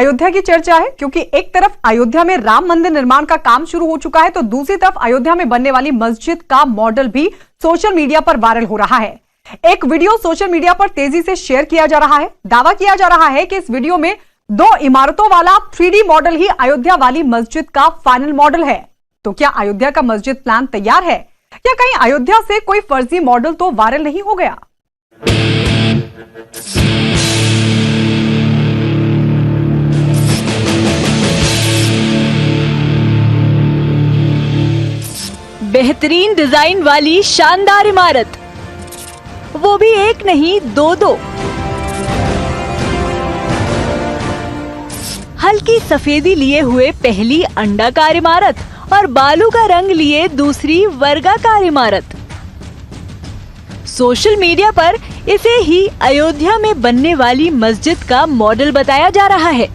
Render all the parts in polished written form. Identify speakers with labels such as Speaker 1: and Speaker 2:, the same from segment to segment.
Speaker 1: अयोध्या की चर्चा है क्योंकि एक तरफ अयोध्या में राम मंदिर निर्माण का काम शुरू हो चुका है तो दूसरी तरफ अयोध्या में बनने वाली मस्जिद का मॉडल भी सोशल मीडिया पर वायरल हो रहा है। एक वीडियो सोशल मीडिया पर तेजी से शेयर किया जा रहा है। दावा किया जा रहा है कि इस वीडियो में 2 इमारतों वाला 3D मॉडल ही अयोध्या वाली मस्जिद का फाइनल मॉडल है। तो क्या अयोध्या का मस्जिद प्लान तैयार है या कहीं अयोध्या से कोई फर्जी मॉडल तो वायरल नहीं हो गया?
Speaker 2: बेहतरीन डिजाइन वाली शानदार इमारत, वो भी एक नहीं 2-2। हल्की सफेदी लिए हुए पहली अंडाकार इमारत और बालू का रंग लिए दूसरी वर्गाकार इमारत। सोशल मीडिया पर इसे ही अयोध्या में बनने वाली मस्जिद का मॉडल बताया जा रहा है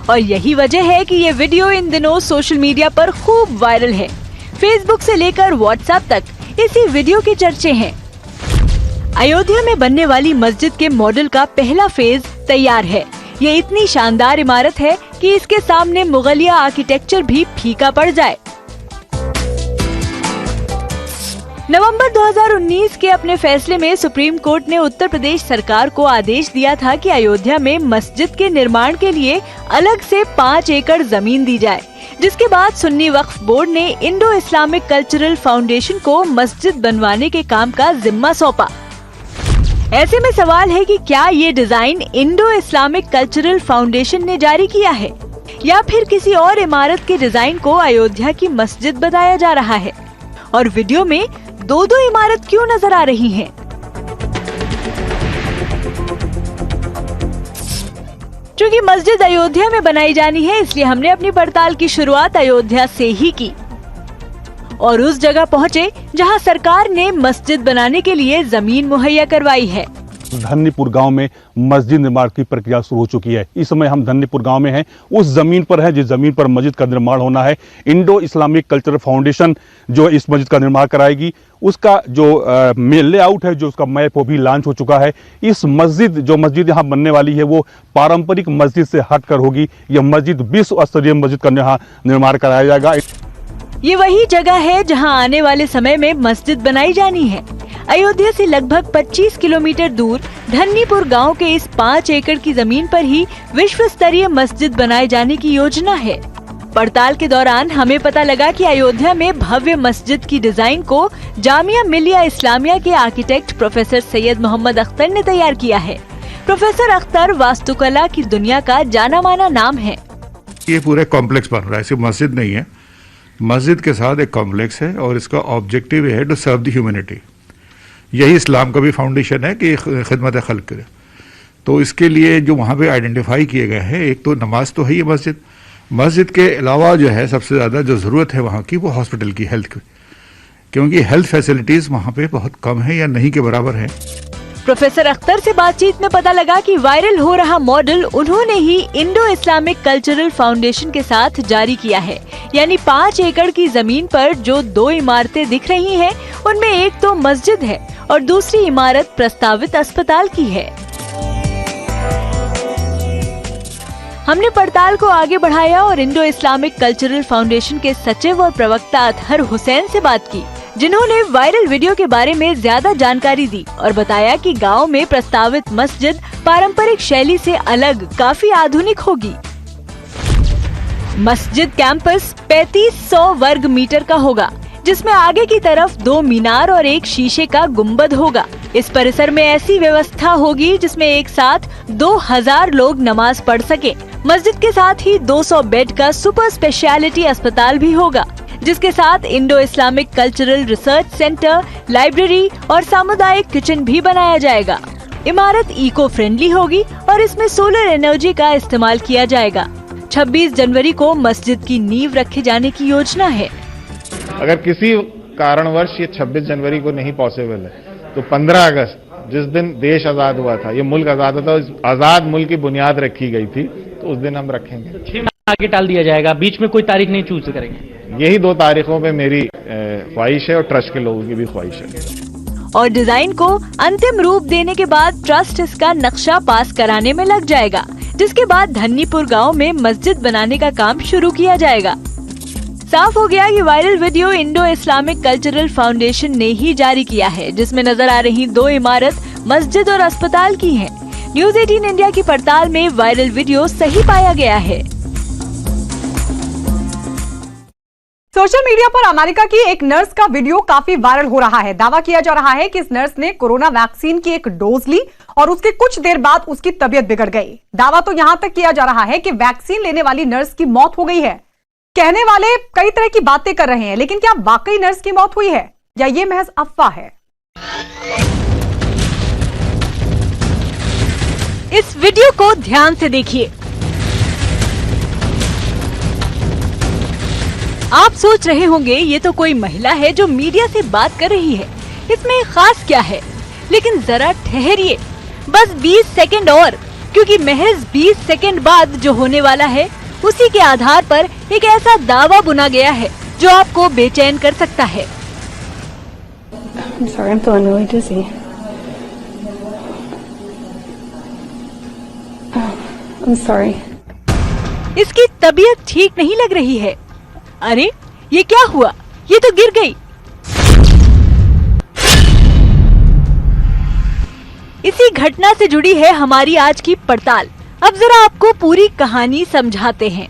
Speaker 2: और यही वजह है कि ये वीडियो इन दिनों सोशल मीडिया पर खूब वायरल है। फेसबुक से लेकर व्हाट्सएप तक इसी वीडियो के चर्चे हैं। अयोध्या में बनने वाली मस्जिद के मॉडल का पहला फेज तैयार है। ये इतनी शानदार इमारत है कि इसके सामने मुगलिया आर्किटेक्चर भी फीका पड़ जाए। नवंबर 2019 के अपने फैसले में सुप्रीम कोर्ट ने उत्तर प्रदेश सरकार को आदेश दिया था कि अयोध्या में मस्जिद के निर्माण के लिए अलग से 5 एकड़ जमीन दी जाए, जिसके बाद सुन्नी वक्फ बोर्ड ने इंडो इस्लामिक कल्चरल फाउंडेशन को मस्जिद बनवाने के काम का जिम्मा सौंपा। ऐसे में सवाल है कि क्या ये design Indo Islamic cultural foundation ने जारी किया है या फिर किसी और इमारत के डिजाइन को अयोध्या की मस्जिद बताया जा रहा है? और वीडियो में 2-2 इमारत क्यों नजर आ रही हैं? चूंकि मस्जिद अयोध्या में बनाई जानी है, इसलिए हमने अपनी पड़ताल की शुरुआत अयोध्या से ही की और उस जगह पहुंचे जहां सरकार ने मस्जिद बनाने के लिए जमीन मुहैया करवाई है।
Speaker 3: धन्नीपुर गांव में मस्जिद निर्माण की प्रक्रिया शुरू हो चुकी है। इस समय हम धन्नीपुर गांव में हैं। उस जमीन पर है जिस जमीन पर मस्जिद का निर्माण होना है। इंडो इस्लामिक कल्चरल फाउंडेशन जो इस मस्जिद का निर्माण कराएगी, उसका जो लेआउट है, जो उसका मैप, वो भी लॉन्च हो चुका है। इस जो मस्जिद यहाँ बनने वाली है वो पारंपरिक मस्जिद से हटकर होगी। यह मस्जिद विश्व स्तरीय मस्जिद का यहाँ निर्माण कराया जाएगा।
Speaker 2: ये वही जगह है जहां आने वाले समय में मस्जिद बनाई जानी है। अयोध्या से लगभग 25 किलोमीटर दूर धन्नीपुर गांव के इस 5 एकड़ की जमीन पर ही विश्व स्तरीय मस्जिद बनाए जाने की योजना है। पड़ताल के दौरान हमें पता लगा कि अयोध्या में भव्य मस्जिद की डिजाइन को जामिया मिलिया इस्लामिया के आर्किटेक्ट प्रोफेसर सैयद मोहम्मद अख्तर ने तैयार किया है। प्रोफेसर अख्तर वास्तुकला की दुनिया का जाना माना नाम है।
Speaker 4: ये पूरा कॉम्प्लेक्स बन रहा है, सिर्फ मस्जिद नहीं है, मस्जिद के साथ एक कॉम्प्लेक्स है और इसका ऑब्जेक्टिव है टू सर्व द ह्यूमैनिटी। यही इस्लाम का भी फाउंडेशन है कि खिदमत खल्क करे। तो इसके लिए जो वहाँ पे आइडेंटिफाई किए गए हैं, एक तो नमाज तो है ये मस्जिद के अलावा जो है सबसे ज़्यादा जो ज़रूरत है वहाँ की, वो हॉस्पिटल की, हेल्थ की, क्योंकि हेल्थ फैसिलिटीज़ वहाँ पे बहुत कम है या नहीं के बराबर है।
Speaker 2: प्रोफेसर अख्तर से बातचीत में पता लगा कि वायरल हो रहा मॉडल उन्होंने ही इंडो इस्लामिक कल्चरल फाउंडेशन के साथ जारी किया है। यानी 5 एकड़ की जमीन पर जो 2 इमारतें दिख रही हैं, उनमें एक तो मस्जिद है और दूसरी इमारत प्रस्तावित अस्पताल की है। हमने पड़ताल को आगे बढ़ाया और इंडो इस्लामिक कल्चरल फाउंडेशन के सचिव और प्रवक्ता अतहर हुसैन से बात की, जिन्होंने वायरल वीडियो के बारे में ज्यादा जानकारी दी और बताया कि गांव में प्रस्तावित मस्जिद पारंपरिक शैली से अलग काफी आधुनिक होगी। मस्जिद कैंपस 3500 वर्ग मीटर का होगा, जिसमें आगे की तरफ 2 मीनार और एक शीशे का गुंबद होगा। इस परिसर में ऐसी व्यवस्था होगी जिसमें एक साथ 2000 लोग नमाज पढ़ सके। मस्जिद के साथ ही 200 बेड का सुपर स्पेशलिटी अस्पताल भी होगा, जिसके साथ Indo Islamic cultural research centre, library और सामुदायिक किचन भी बनाया जाएगा। इमारत इको फ्रेंडली होगी और इसमें सोलर एनर्जी का इस्तेमाल किया जाएगा। 26 जनवरी को मस्जिद की नींव रखे जाने की योजना है।
Speaker 5: अगर किसी कारणवश ये 26 जनवरी को नहीं पॉसिबल है तो 15 अगस्त जिस दिन देश आजाद हुआ था, ये मुल्क आजाद हुआ था, आजाद मुल्क की बुनियाद रखी गई थी, तो उस दिन हम रखेंगे।
Speaker 6: 6 महीने आगे टाल दिया जाएगा, बीच में कोई तारीख नहीं चूज करेंगे।
Speaker 5: यही 2 तारीखों पे मेरी ख्वाहिश है और ट्रस्ट के लोगों की भी ख्वाहिश है।
Speaker 2: और डिजाइन को अंतिम रूप देने के बाद ट्रस्ट इसका नक्शा पास कराने में लग जाएगा, जिसके बाद धन्नीपुर गांव में मस्जिद बनाने का काम शुरू किया जाएगा। साफ हो गया कि viral video Indo Islamic cultural foundation ने ही जारी किया है, जिसमें नजर आ रही 2 इमारत मस्जिद और अस्पताल की हैं। न्यूज 18 इंडिया की पड़ताल में वायरल वीडियो सही पाया गया है।
Speaker 1: सोशल मीडिया पर अमेरिका की एक नर्स का वीडियो काफी वायरल हो रहा है। दावा किया जा रहा है कि इस नर्स ने कोरोना वैक्सीन की एक डोज ली और उसके कुछ देर बाद उसकी तबीयत बिगड़ गई। दावा तो यहां तक किया जा रहा है कि वैक्सीन लेने वाली नर्स की मौत हो गई है। कहने वाले कई तरह की बातें कर रहे हैं, लेकिन क्या वाकई नर्स की मौत हुई है या ये महज अफवाह है?
Speaker 2: इस वीडियो को ध्यान से देखिए। आप सोच रहे होंगे ये तो कोई महिला है जो मीडिया से बात कर रही है, इसमें खास क्या है? लेकिन जरा ठहरिए, बस 20 सेकंड और, क्योंकि महज 20 सेकंड बाद जो होने वाला है उसी के आधार पर एक ऐसा दावा बुना गया है जो आपको बेचैन कर सकता है।
Speaker 7: I'm sorry, I'm feeling really dizzy. Oh, I'm sorry.
Speaker 2: इसकी तबीयत ठीक नहीं लग रही है। अरे ये क्या हुआ? ये तो गिर गई। इसी घटना से जुड़ी है हमारी आज की पड़ताल। अब जरा आपको पूरी कहानी समझाते हैं।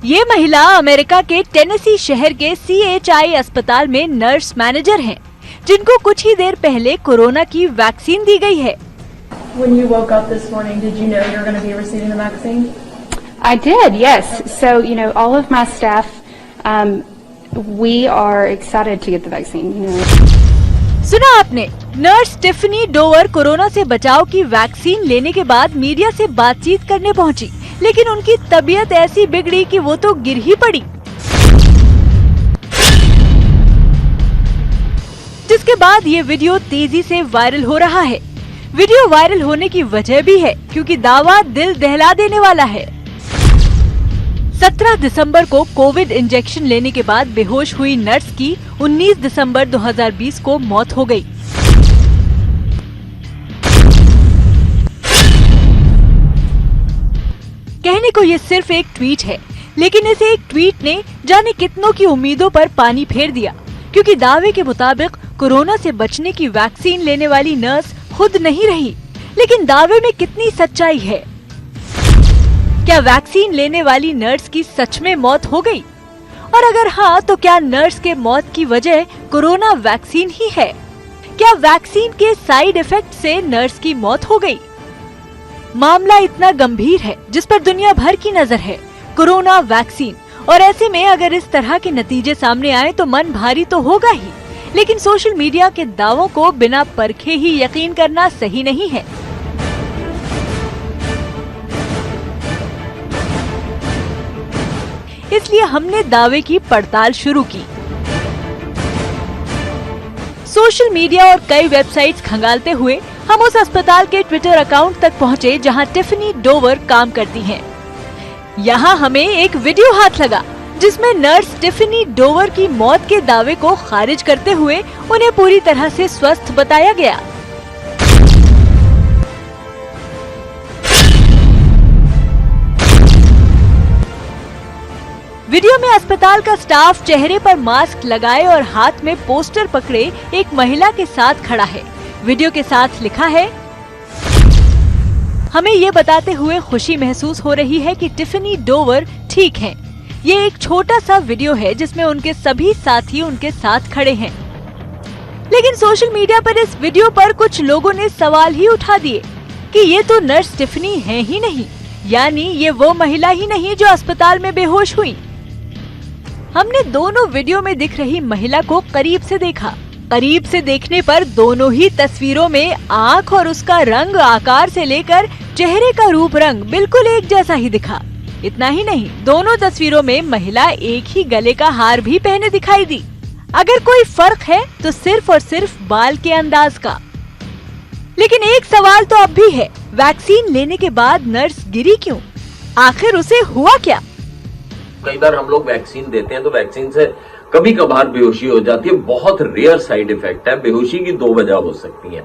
Speaker 2: ये महिला अमेरिका के टेनेसी शहर के CHI अस्पताल में नर्स मैनेजर हैं, जिनको कुछ ही देर पहले कोरोना की वैक्सीन दी गई है।
Speaker 8: When you woke up this morning, did you know you were going to be receiving the vaccine?
Speaker 7: I did, yes. So, all of my staff, we are excited to get the vaccine,
Speaker 2: सुना आपने, nurse Tiffany Dover corona से बचाव की vaccine लेने के बाद media से बातचीत करने पहुंची, लेकिन उनकी तबीयत ऐसी बिगड़ी कि वो तो गिर ही पड़ी। जिसके बाद ये वीडियो तेजी से वायरल हो रहा है। वीडियो वायरल होने की वजह भी है क्योंकि दावा दिल दहला देने वाला है। 17 दिसंबर को कोविड इंजेक्शन लेने के बाद बेहोश हुई नर्स की 19 दिसंबर 2020 को मौत हो गई। कहने को ये सिर्फ एक ट्वीट है, लेकिन इस एक ट्वीट ने जाने कितनों की उम्मीदों पर पानी फेर दिया, क्योंकि दावे के मुताबिक कोरोना से बचने की वैक्सीन लेने वाली नर्स खुद नहीं रही। लेकिन दावे में कितनी सच्चाई है? क्या वैक्सीन लेने वाली नर्स की सच में मौत हो गई? और अगर हाँ, तो क्या नर्स के मौत की वजह कोरोना वैक्सीन ही है? क्या वैक्सीन के साइड इफेक्ट से नर्स की मौत हो गई? मामला इतना गंभीर है जिस पर दुनिया भर की नजर है, कोरोना वैक्सीन। और ऐसे में अगर इस तरह के नतीजे सामने आए तो मन भारी तो होगा ही, लेकिन सोशल मीडिया के दावों को बिना परखे ही यकीन करना सही नहीं है। इसलिए हमने दावे की पड़ताल शुरू की। सोशल मीडिया और कई वेबसाइट्स खंगालते हुए हम उस अस्पताल के ट्विटर अकाउंट तक पहुंचे जहां टिफनी डोवर काम करती हैं। यहां हमें एक वीडियो हाथ लगा जिसमें नर्स टिफनी डोवर की मौत के दावे को खारिज करते हुए उन्हें पूरी तरह से स्वस्थ बताया गया। वीडियो में अस्पताल का स्टाफ चेहरे पर मास्क लगाए और हाथ में पोस्टर पकड़े एक महिला के साथ खड़ा है। वीडियो के साथ लिखा है, हमें ये बताते हुए खुशी महसूस हो रही है कि टिफनी डोवर ठीक हैं। ये एक छोटा सा वीडियो है जिसमें उनके सभी साथी उनके साथ खड़े हैं। लेकिन सोशल मीडिया पर इस वीडियो पर कुछ लोगों ने सवाल ही उठा दिए कि ये तो नर्स टिफनी है ही नहीं, यानी ये वो महिला ही नहीं जो अस्पताल में बेहोश हुई। हमने दोनों वीडियो में दिख रही महिला को करीब से देखा। करीब से देखने पर दोनों ही तस्वीरों में आंख और उसका रंग, आकार से लेकर चेहरे का रूप रंग बिल्कुल एक जैसा ही दिखा। इतना ही नहीं, दोनों तस्वीरों में महिला एक ही गले का हार भी पहने दिखाई दी। अगर कोई फर्क है तो सिर्फ और सिर्फ बाल के अंदाज का। लेकिन एक सवाल तो अब भी है, वैक्सीन लेने के बाद नर्स गिरी क्यों? आखिर उसे हुआ क्या?
Speaker 9: कई बार हम लोग वैक्सीन देते हैं तो वैक्सीन से कभी कभार बेहोशी हो जाती है। बहुत रेयर साइड इफेक्ट है। बेहोशी की दो वजह हो सकती हैं।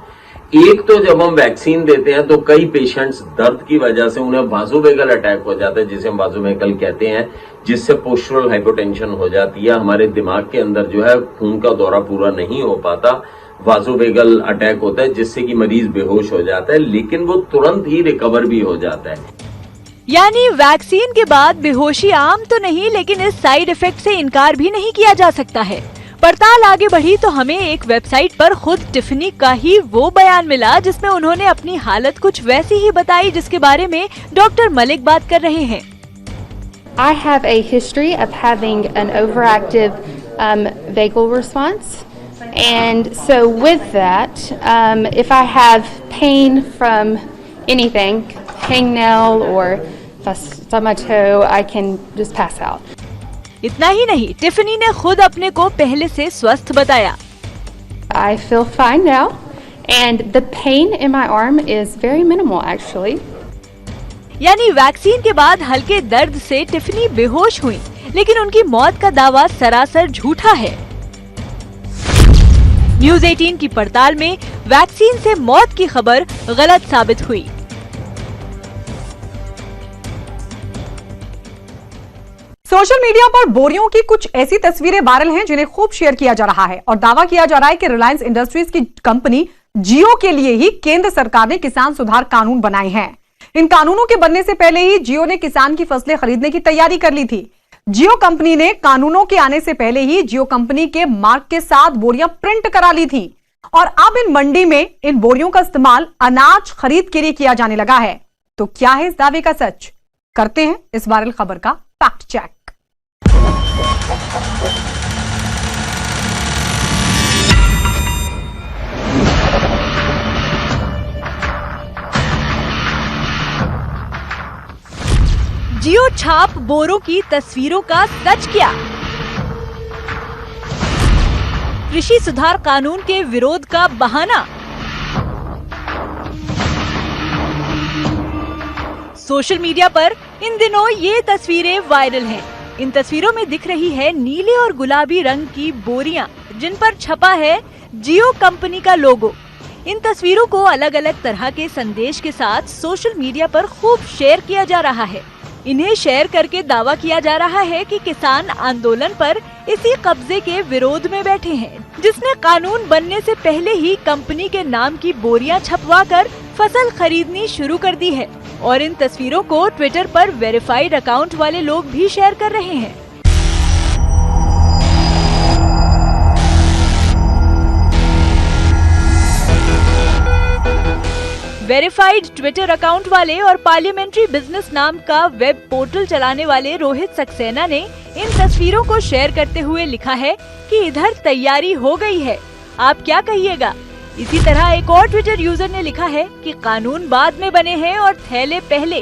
Speaker 9: एक तो जब हम वैक्सीन देते हैं तो कई पेशेंट्स दर्द की वजह से उन्हें वासोवेगल अटैक हो जाता है, जिसे हम वासोवेगल कहते हैं, जिससे पोस्चरल हाइपोटेंशन हो जाती है। हमारे दिमाग के अंदर जो है खून का दौरा पूरा नहीं हो पाता, वासोवेगल अटैक होता है, जिससे कि मरीज बेहोश हो जाता है, लेकिन वो तुरंत ही रिकवर भी हो जाता है।
Speaker 2: यानी वैक्सीन के बाद बेहोशी आम तो नहीं, लेकिन इस साइड इफेक्ट से इनकार भी नहीं किया जा सकता है। पड़ताल आगे बढ़ी तो हमें एक वेबसाइट पर खुद टिफनी का ही वो बयान मिला जिसमें उन्होंने अपनी हालत कुछ वैसी ही बताई जिसके बारे में डॉक्टर मलिक बात कर रहे हैं।
Speaker 7: I have a history of having an overactive vagal response. And so with that, if I have pain from anything, hangnail or if I stub my toe, I can just pass out.
Speaker 2: इतना ही नहीं, Tiffany ने खुद अपने को पहले से स्वस्थ बताया।
Speaker 7: I feel fine now, and the pain in my arm is very minimal actually.
Speaker 2: यानी वैक्सीन के बाद हल्के दर्द से टिफनी बेहोश हुई, लेकिन उनकी मौत का दावा सरासर झूठा है। न्यूज़ 18 की पड़ताल में वैक्सीन से मौत की खबर गलत साबित हुई।
Speaker 1: सोशल मीडिया पर बोरियों की कुछ ऐसी तस्वीरें वायरल हैं जिन्हें खूब शेयर किया जा रहा है और दावा किया जा रहा है कि रिलायंस इंडस्ट्रीज की कंपनी जियो के लिए ही केंद्र सरकार ने किसान सुधार कानून बनाए हैं। इन कानूनों के बनने से पहले ही जियो ने किसान की फसलें खरीदने की तैयारी कर ली थी। जियो कंपनी ने कानूनों के आने से पहले ही जियो कंपनी के मार्क के साथ बोरियां प्रिंट करा ली थी और अब इन मंडी में इन बोरियों का इस्तेमाल अनाज खरीद के लिए किया जाने लगा है। तो क्या है इस दावे का सच? करते हैं इस वायरल खबर का फैक्ट चेक।
Speaker 2: जियो छाप बोरों की तस्वीरों का सच क्या? कृषि सुधार कानून के विरोध का बहाना। सोशल मीडिया पर इन दिनों ये तस्वीरें वायरल हैं। इन तस्वीरों में दिख रही है नीले और गुलाबी रंग की बोरियां जिन पर छपा है जियो कंपनी का लोगो। इन तस्वीरों को अलग अलग तरह के संदेश के साथ सोशल मीडिया पर खूब शेयर किया जा रहा है। इन्हें शेयर करके दावा किया जा रहा है कि किसान आंदोलन पर इसी कब्जे के विरोध में बैठे हैं, जिसने कानून बनने से पहले ही कंपनी के नाम की बोरियां छपवाकर फसल खरीदनी शुरू कर दी है। और इन तस्वीरों को ट्विटर पर वेरीफाइड अकाउंट वाले लोग भी शेयर कर रहे हैं। वेरीफाइड ट्विटर अकाउंट वाले और पार्लियामेंट्री बिजनेस नाम का वेब पोर्टल चलाने वाले रोहित सक्सेना ने इन तस्वीरों को शेयर करते हुए लिखा है कि इधर तैयारी हो गई है, आप क्या कहिएगा। इसी तरह एक और ट्विटर यूजर ने लिखा है कि कानून बाद में बने हैं और थैले पहले।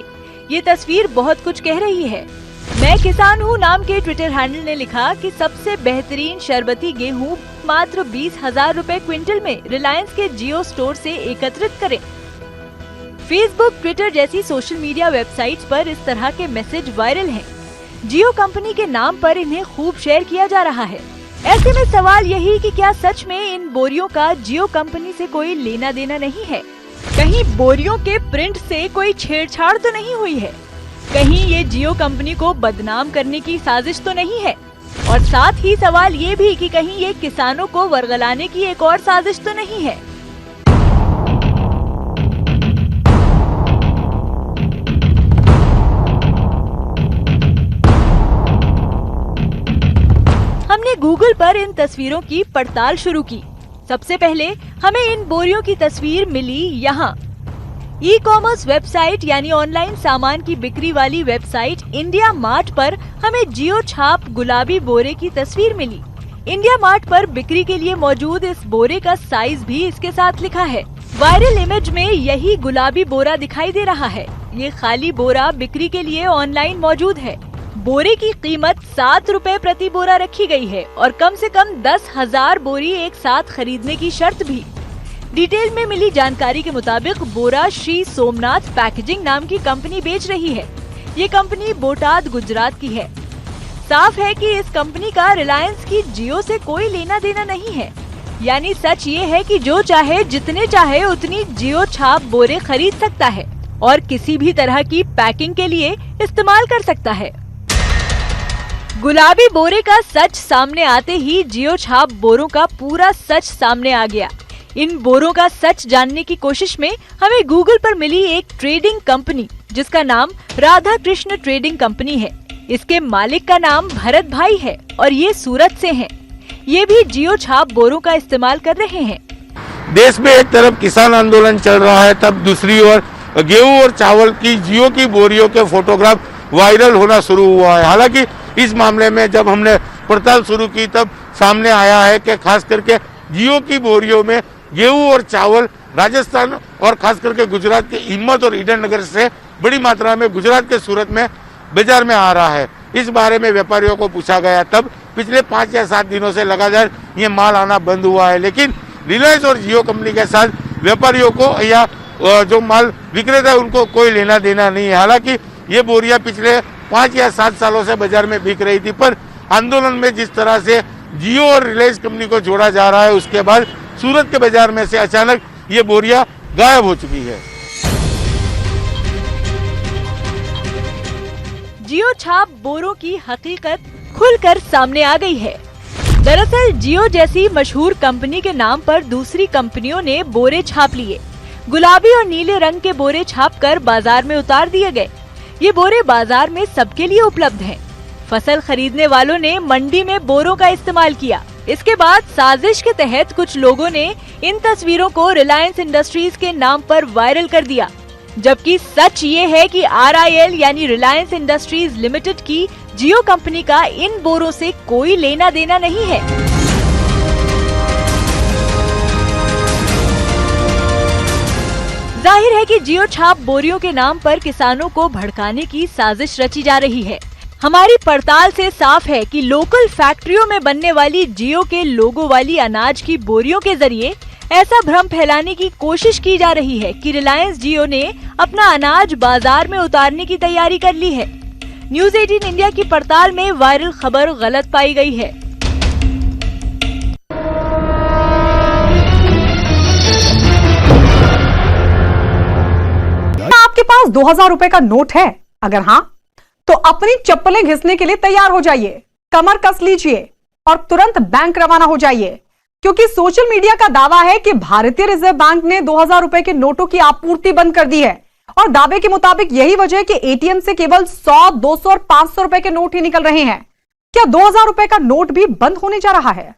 Speaker 2: ये तस्वीर बहुत कुछ कह रही है। मैं किसान हूँ नाम के ट्विटर हैंडल ने लिखा कि सबसे बेहतरीन शरबती गेहूँ मात्र 20,000 रुपए क्विंटल में रिलायंस के जियो स्टोर से एकत्रित करें। फेसबुक, ट्विटर जैसी सोशल मीडिया वेबसाइट्स पर इस तरह के मैसेज वायरल हैं। जियो कंपनी के नाम पर इन्हें खूब शेयर किया जा रहा है। ऐसे में सवाल यही कि क्या सच में इन बोरियों का जियो कंपनी से कोई लेना देना नहीं है? कहीं बोरियों के प्रिंट से कोई छेड़छाड़ तो नहीं हुई है? कहीं ये जियो कंपनी को बदनाम करने की साजिश तो नहीं है? और साथ ही सवाल ये भी कि कहीं ये किसानों को वर्गलाने की एक और साजिश तो नहीं है? हमने गूगल पर इन तस्वीरों की पड़ताल शुरू की। सबसे पहले हमें इन बोरियों की तस्वीर मिली यहाँ। ई कॉमर्स वेबसाइट यानी ऑनलाइन सामान की बिक्री वाली वेबसाइट इंडिया मार्ट पर हमें जियो छाप गुलाबी बोरे की तस्वीर मिली। इंडिया मार्ट पर बिक्री के लिए मौजूद इस बोरे का साइज भी इसके साथ लिखा है। वायरल इमेज में यही गुलाबी बोरा दिखाई दे रहा है। ये खाली बोरा बिक्री के लिए ऑनलाइन मौजूद है। बोरे की कीमत 7 रुपए प्रति बोरा रखी गई है और कम से कम 10,000 बोरी एक साथ खरीदने की शर्त भी। डिटेल में मिली जानकारी के मुताबिक बोरा श्री सोमनाथ पैकेजिंग नाम की कंपनी बेच रही है। ये कंपनी बोटाद, गुजरात की है। साफ है कि इस कंपनी का रिलायंस की जियो से कोई लेना देना नहीं है। यानी सच ये है कि जो चाहे जितने चाहे उतनी जियो छाप बोरे खरीद सकता है और किसी भी तरह की पैकिंग के लिए इस्तेमाल कर सकता है। गुलाबी बोरे का सच सामने आते ही जियो छाप बोरों का पूरा सच सामने आ गया। इन बोरों का सच जानने की कोशिश में हमें गूगल पर मिली एक ट्रेडिंग कंपनी जिसका नाम राधा कृष्ण ट्रेडिंग कंपनी है। इसके मालिक का नाम भरत भाई है और ये सूरत से हैं। ये भी जियो छाप बोरों का इस्तेमाल कर रहे हैं।
Speaker 10: देश में एक तरफ किसान आंदोलन चल रहा है, तब दूसरी ओर गेहूं और चावल की जियो की बोरियों के फोटोग्राफ वायरल होना शुरू हुआ है। हालांकि इस मामले में जब हमने पड़ताल शुरू की तब सामने आया है कि खास करके जियो की बोरियों में गेहूं और चावल राजस्थान और खास करके गुजरात के हिम्मत और ईडनगर से बड़ी मात्रा में गुजरात के सूरत में बाजार में आ रहा है। इस बारे में व्यापारियों को पूछा गया, तब पिछले 5 या 7 दिनों से लगातार ये माल आना बंद हुआ है। लेकिन रिलायंस और जियो कंपनी के साथ व्यापारियों को या जो माल विक्रेता है उनको कोई लेना देना नहीं है। हालांकि ये बोरियां पिछले 5 या 7 सालों से बाजार में बिक रही थी, पर आंदोलन में जिस तरह से जियो और रिलायंस कंपनी को जोड़ा जा रहा है उसके बाद सूरत के बाजार में से अचानक ये बोरियां गायब हो चुकी है।
Speaker 2: जियो छाप बोरों की हकीकत खुलकर सामने आ गई है। दरअसल जियो जैसी मशहूर कंपनी के नाम पर दूसरी कंपनियों ने बोरे छाप लिए। गुलाबी और नीले रंग के बोरे छापकर बाजार में उतार दिए गए। ये बोरे बाजार में सबके लिए उपलब्ध हैं। फसल खरीदने वालों ने मंडी में बोरों का इस्तेमाल किया। इसके बाद साजिश के तहत कुछ लोगों ने इन तस्वीरों को रिलायंस इंडस्ट्रीज के नाम पर वायरल कर दिया, जबकि सच ये है कि RIL यानी रिलायंस इंडस्ट्रीज लिमिटेड की जियो कंपनी का इन बोरों से कोई लेना देना नहीं है। जाहिर है कि जियो छाप बोरियों के नाम पर किसानों को भड़काने की साजिश रची जा रही है। हमारी पड़ताल से साफ है कि लोकल फैक्ट्रियों में बनने वाली जियो के लोगो वाली अनाज की बोरियों के जरिए ऐसा भ्रम फैलाने की कोशिश की जा रही है कि रिलायंस जियो ने अपना अनाज बाजार में उतारने की तैयारी कर ली है। न्यूज़ 18 इंडिया की पड़ताल में वायरल खबर गलत पाई गई है।
Speaker 1: आपके पास 2000 रुपए का नोट है? अगर हाँ, तो अपनी चप्पलें घिसने के लिए तैयार हो जाइए, कमर कस लीजिए और तुरंत बैंक रवाना हो जाइए, क्योंकि सोशल मीडिया का दावा है कि भारतीय रिजर्व बैंक ने 2000 रुपए के नोटों की आपूर्ति बंद कर दी है। और दावे के मुताबिक यही वजह है कि एटीएम से केवल 100, 200 और 500 रुपए के नोट ही निकल रहे हैं। क्या 2000 रुपए का नोट भी बंद होने जा रहा है?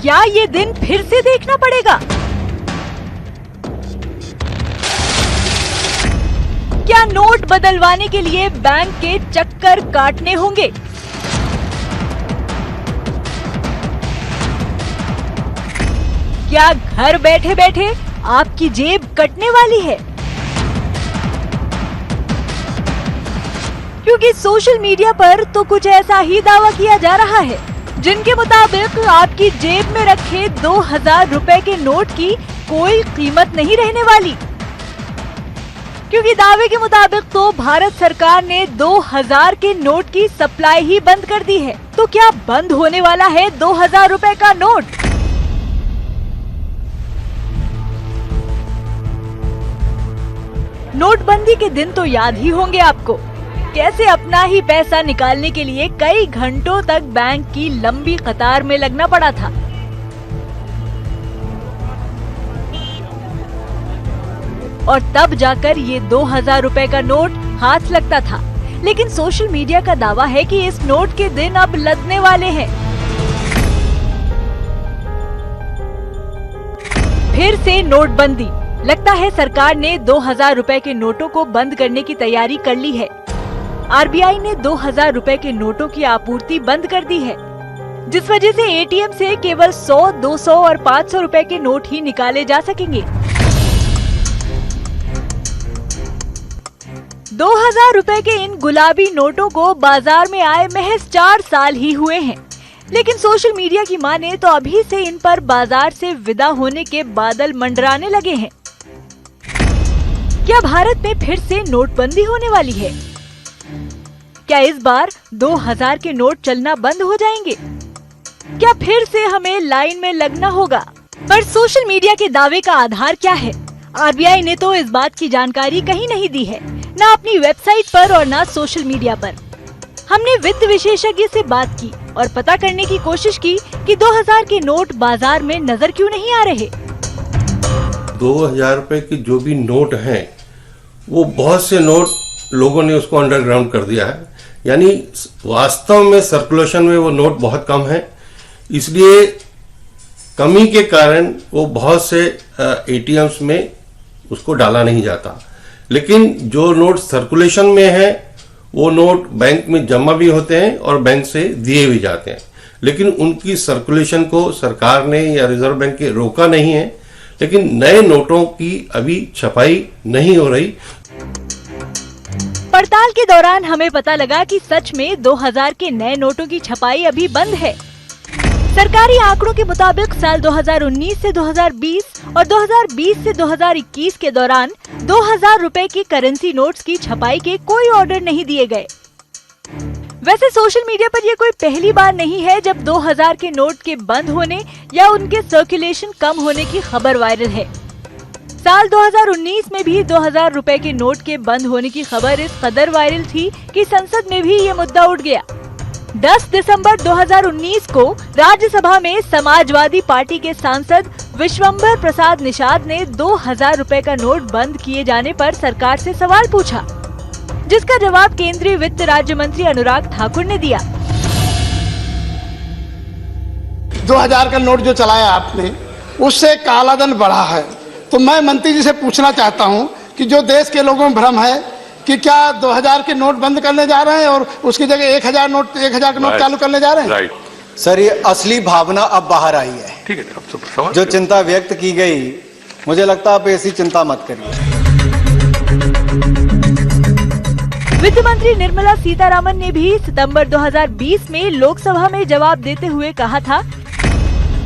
Speaker 2: क्या ये दिन फिर से देखना पड़ेगा? क्या नोट बदलवाने के लिए बैंक के चक्कर काटने होंगे? क्या घर बैठे बैठे आपकी जेब कटने वाली है? क्योंकि सोशल मीडिया पर तो कुछ ऐसा ही दावा किया जा रहा है, जिनके मुताबिक आपकी जेब में रखे 2000 रुपए के नोट की कोई कीमत नहीं रहने वाली। क्योंकि दावे के मुताबिक तो भारत सरकार ने 2000 के नोट की सप्लाई ही बंद कर दी है। तो क्या बंद होने वाला है 2000 रुपए का नोट? नोटबंदी के दिन तो याद ही होंगे आपको, कैसे अपना ही पैसा निकालने के लिए कई घंटों तक बैंक की लंबी कतार में लगना पड़ा था। और तब जाकर ये 2000 रुपए का नोट हाथ लगता था। लेकिन सोशल मीडिया का दावा है कि इस नोट के दिन अब लदने वाले हैं। फिर से नोटबंदी। लगता है सरकार ने 2000 रुपए के नोटों को बंद करने की तैयारी कर ली है। RBI ने 2000 रुपए के नोटों की आपूर्ति बंद कर दी है, जिस वजह से एटीएम से केवल 100, 200 और 500 रुपए के नोट ही निकाले जा सकेंगे। 2000 रुपए के इन गुलाबी नोटों को बाजार में आए महज 4 साल ही हुए हैं, लेकिन सोशल मीडिया की माने तो अभी से इन पर बाजार से विदा होने के बादल मंडराने लगे हैं। क्या भारत में फिर से नोटबंदी होने वाली है? क्या इस बार 2000 के नोट चलना बंद हो जाएंगे? क्या फिर से हमें लाइन में लगना होगा? पर सोशल मीडिया के दावे का आधार क्या है? आरबीआई ने तो इस बात की जानकारी कहीं नहीं दी है, न अपनी वेबसाइट पर और न सोशल मीडिया पर। हमने वित्त विशेषज्ञ से बात की और पता करने की कोशिश की कि 2000 के नोट बाजार में नजर क्यों नहीं आ रहे।
Speaker 11: 2000 रुपए की जो भी नोट हैं, वो बहुत से नोट लोगों ने उसको अंडरग्राउंड कर दिया है, यानी वास्तव में सर्कुलेशन में वो नोट बहुत कम है। इसलिए कमी के कारण वो बहुत से एटीएम्स में उसको डाला नहीं जाता। लेकिन जो नोट सर्कुलेशन में है वो नोट बैंक में जमा भी होते हैं और बैंक से दिए भी जाते हैं, लेकिन उनकी सर्कुलेशन को सरकार ने या रिजर्व बैंक ने रोका नहीं है। लेकिन नए नोटों की अभी छपाई नहीं हो रही।
Speaker 2: पड़ताल के दौरान हमें पता लगा कि सच में 2000 के नए नोटों की छपाई अभी बंद है। सरकारी आंकड़ों के मुताबिक साल 2019 से 2020 और 2020 से 2021 के दौरान 2000 रुपए के करेंसी नोट्स की छपाई के कोई ऑर्डर नहीं दिए गए। वैसे सोशल मीडिया पर यह कोई पहली बार नहीं है जब 2000 के नोट के बंद होने या उनके सर्कुलेशन कम होने की खबर वायरल है। साल 2019 में भी 2000 रुपए के नोट के बंद होने की खबर इस कदर वायरल थी कि संसद में भी ये मुद्दा उठ गया। 10 दिसंबर 2019 को राज्यसभा में समाजवादी पार्टी के सांसद विश्वंभर प्रसाद निषाद ने 2000 रुपए का नोट बंद किए जाने पर सरकार से सवाल पूछा, जिसका जवाब केंद्रीय वित्त राज्य मंत्री अनुराग ठाकुर ने दिया।
Speaker 12: 2000 का नोट जो चलाया आपने, उससे कालाधन बढ़ा है। तो मैं मंत्री जी से पूछना चाहता हूं कि जो देश के लोगों में भ्रम है कि क्या 2000 के नोट बंद करने जा रहे हैं और उसकी जगह 1000 के नोट चालू करने जा रहे हैं।
Speaker 13: सर, ये असली भावना अब बाहर आई है। ठीक है, अब जो चिंता व्यक्त की गई, मुझे लगता है आप ऐसी चिंता मत करिए।
Speaker 2: वित्त मंत्री निर्मला सीतारामन ने भी सितंबर 2020 में लोकसभा में जवाब देते हुए कहा था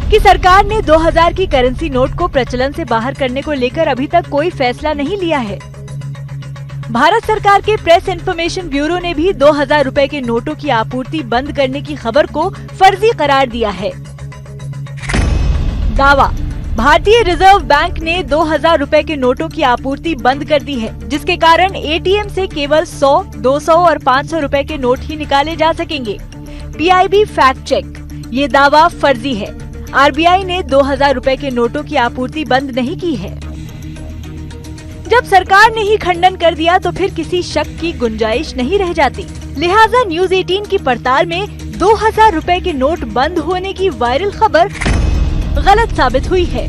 Speaker 2: कि सरकार ने 2000 की करेंसी नोट को प्रचलन से बाहर करने को लेकर अभी तक कोई फैसला नहीं लिया है। भारत सरकार के प्रेस इन्फॉर्मेशन ब्यूरो ने भी 2000 रुपए के नोटों की आपूर्ति बंद करने की खबर को फर्जी करार दिया है। दावा, भारतीय रिजर्व बैंक ने 2000 रुपए के नोटों की आपूर्ति बंद कर दी है, जिसके कारण एटीएम से केवल 100, 200 और 500 रुपए के नोट ही निकाले जा सकेंगे। पीआईबी फैक्ट चेक, ये दावा फर्जी है। आरबीआई ने 2000 रुपए के नोटों की आपूर्ति बंद नहीं की है। जब सरकार ने ही खंडन कर दिया तो फिर किसी शक की गुंजाइश नहीं रह जाती। लिहाजा न्यूज 18 की पड़ताल में 2000 रुपए के नोट बंद होने की वायरल खबर गलत साबित हुई है।